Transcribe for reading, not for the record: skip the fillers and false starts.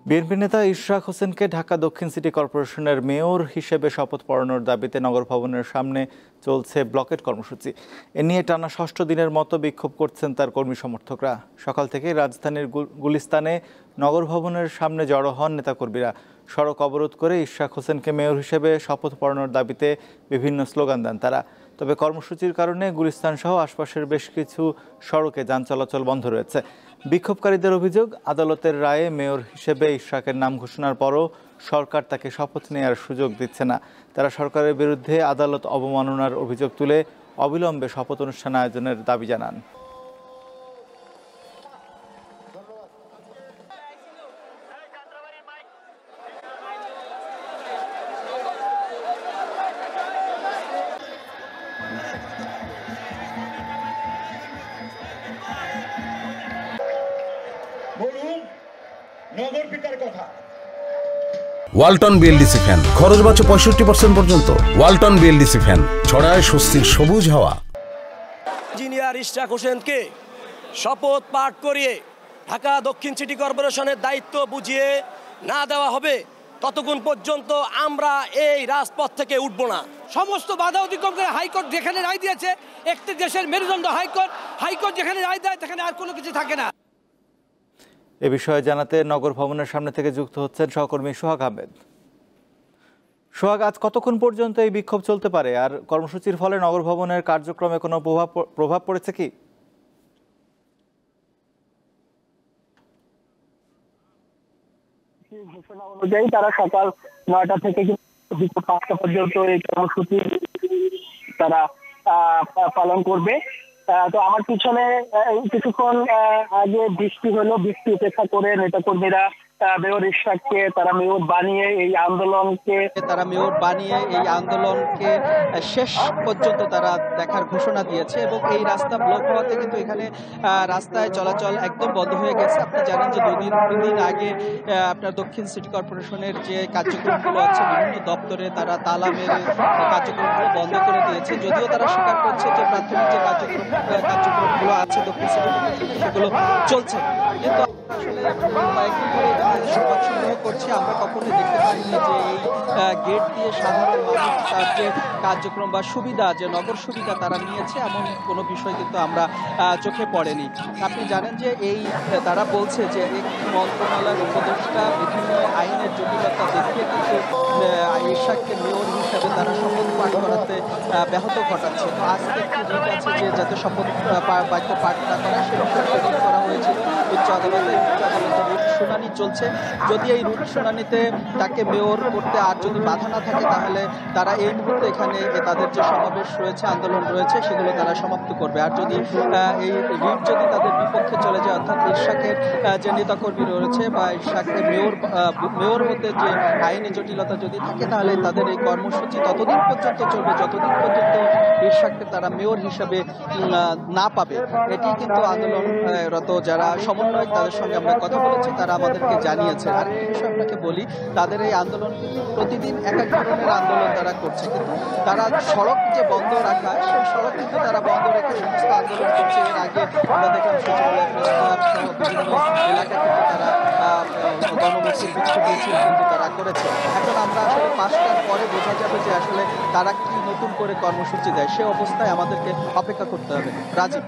BNP নেতা ইশরাক হোসেনকে ঢাকা দক্ষিণ সিটি কর্পোরেশনের মেয়র হিসেবে শপথ পড়ানোর দাবিতে নগর ভবনের সামনে চলছে ব্লকেট কর্মসূচি। এ নিয়ে টানা ষষ্ঠ দিনের মতো বিক্ষোভ করছেন তার কর্মী সমর্থকরা। সকাল থেকে রাজধানীর গুলিস্তানে নগর ভবনের সামনে জড়ো হন নেতাকর্মীরা। সড়ক অবরোধ করে ইশরাক হোসেনকে মেয়র হিসেবে শপথ পড়ানোর দাবিতে বিভিন্ন স্লোগান দেন তারা। তবে কর্মসূচির কারণে গুলিস্তান সহ আশপাশের বেশ কিছু সড়কে যান চলাচল বন্ধ রয়েছে। বিক্ষোভকারীদের অভিযোগ, আদালতের রায়ে মেয়র হিসেবে ইশরাকের নাম ঘোষণার পরও সরকার তাকে শপথ নেওয়ার সুযোগ দিচ্ছে না। তারা সরকারের বিরুদ্ধে আদালত অবমাননার অভিযোগ তুলে অবিলম্বে শপথ অনুষ্ঠান আয়োজনের দাবি জানান। ওয়ালটন বিএলডিসি ফ্যান খরচ বাঁচে 65% পর্যন্ত। ওয়ালটন বিএলডিসি ফ্যান ছড়ায় স্বস্তির সবুজ হাওয়া। ইঞ্জিনিয়ার ইশরাক হোসেনকে শপথ পাঠ করিয়ে ঢাকা দক্ষিণ সিটি কর্পোরেশনের দায়িত্ব বুঝিয়ে না দেওয়া হবে ততক্ষণ পর্যন্ত আমরা এই রাজপথ থেকে উঠব না। সমস্ত বাধা অতিক্রম করে হাইকোর্ট যেখানে রায় দিয়েছে, একটি দেশের মেরুদণ্ড হাইকোর্ট যেখানে রায় দেয় সেখানে আর কোনো কিছু থাকে না। এ বিষয়ে জানাতে নগর ভবনের সামনে থেকে যুক্ত হচ্ছেন সহকর্মী সোহাগ আহমেদ। সোহাগ, আজ কতক্ষণ পর্যন্ত এই বিক্ষোভ চলতে পারে, আর কর্মসূচির ফলে নগর ভবনের কার্যক্রমে কোনো প্রভাব পড়েছে কি? ঘোষণা অনুযায়ী তারা সকাল 9টা থেকে বিকেল 5টা পর্যন্ত এই কর্মসূচি তারা পালন করবে। তো আমার পিছনে কিছুক্ষণ আগে বৃষ্টি হলো, বৃষ্টি উপেক্ষা করে নেতাকর্মীরা মেয়র ইশরাককে তারা মেয়র বানিয়ে এই আন্দোলনকে শেষ পর্যন্ত তারা দেখার ঘোষণা দিয়েছে এবং এই রাস্তা ব্লক হওয়াতে কিন্তু এখানে রাস্তায় চলাচল একদম বন্ধ হয়ে গেছে। আপনি জানেন যে দুদিন আগে আপনার দক্ষিণ সিটি কর্পোরেশনের যে কার্যক্রমগুলো আছে বিভিন্ন দপ্তরে তারা তালা মেরে কার্যক্রমগুলো বন্ধ করে দিয়েছে। যদিও তারা স্বীকার করছে যে প্রাথমিক যে কার্যক্রমগুলো আছে দক্ষিণ সিটি কর্পোরেশনের সেগুলো চলছে, কিন্তু আসলে কয়েকদিন ধরে সংবাদ সংগ্রহ করছি, আমরা কখনোই দেখতে পাইনি যে এই গেট দিয়ে সাধারণ মানুষ তার যে কার্যক্রম বা সুবিধা, যে নগর সুবিধা তারা নিয়েছে, এমন কোনো বিষয় কিন্তু আমরা চোখে পড়েনি। আপনি জানেন যে তারা বলছে যে একটি মন্ত্রণালয়ের উপদেষ্টা বিভিন্ন আইনের জটিলতা দেখিয়ে কিন্তু ইশরাককে মেয়র হিসাবে তারা শপথ পাঠ করাতে ব্যাহত ঘটাচ্ছে। তো আজকে একটি রিট আছে যে যাতে শপথ বাক্য পাঠ না করা সে বিষয়ে রিট করা হয়েছে উচ্চ আদালতে। রুট শুনানি চলছে। যদি এই রুট শুনানিতে তাকে মেয়র করতে আর যদি বাধা না থাকে তাহলে তারা এই মুহূর্তে এখানে তাদের যে সমাবেশ রয়েছে, আন্দোলন রয়েছে, সেগুলো তারা সমাপ্ত করবে। আর যদি এই রিট যদি তাদের বিপক্ষে চলে যায়, অর্থাৎ ইশরাকের যে নেতাকর্মী রয়েছে বা ইশরাককে মেয়র হতে যে আইনি জটিলতা যদি থাকে, তাহলে তাদের এই কর্মসূচি ততদিন পর্যন্ত চলবে যতদিন পর্যন্ত ইশরাককে তারা মেয়র হিসাবে না পাবে। এটি কিন্তু আন্দোলনরত যারা সমন্বয়ক তাদের সঙ্গে আমরা কথা বলেছি, তারা আমাদেরকে জানিয়েছে। আর একটি বিষয় আপনাকে বলি, তাদের এই আন্দোলন কিন্তু প্রতিদিন এক এক ধরনের আন্দোলন তারা করছে, কিন্তু তারা সড়ক যে বন্ধ রাখা সেই সড়ক কিন্তু তারা বন্ধ রেখে সমস্ত আন্দোলন করছে। এর আগে আমরা দেখলাম সচিবালয় প্রস্তাব সহ বিভিন্ন এলাকা থেকে তারা গণমুক্তির বিক্ষোভ কিন্তু তারা করেছে। এখন আমরা আসলে 5টার পরে বোঝা যাবে যে আসলে তারা কি নতুন করে কর্মসূচি দেয়, সে অবস্থায় আমাদেরকে অপেক্ষা করতে হবে। রাজীব।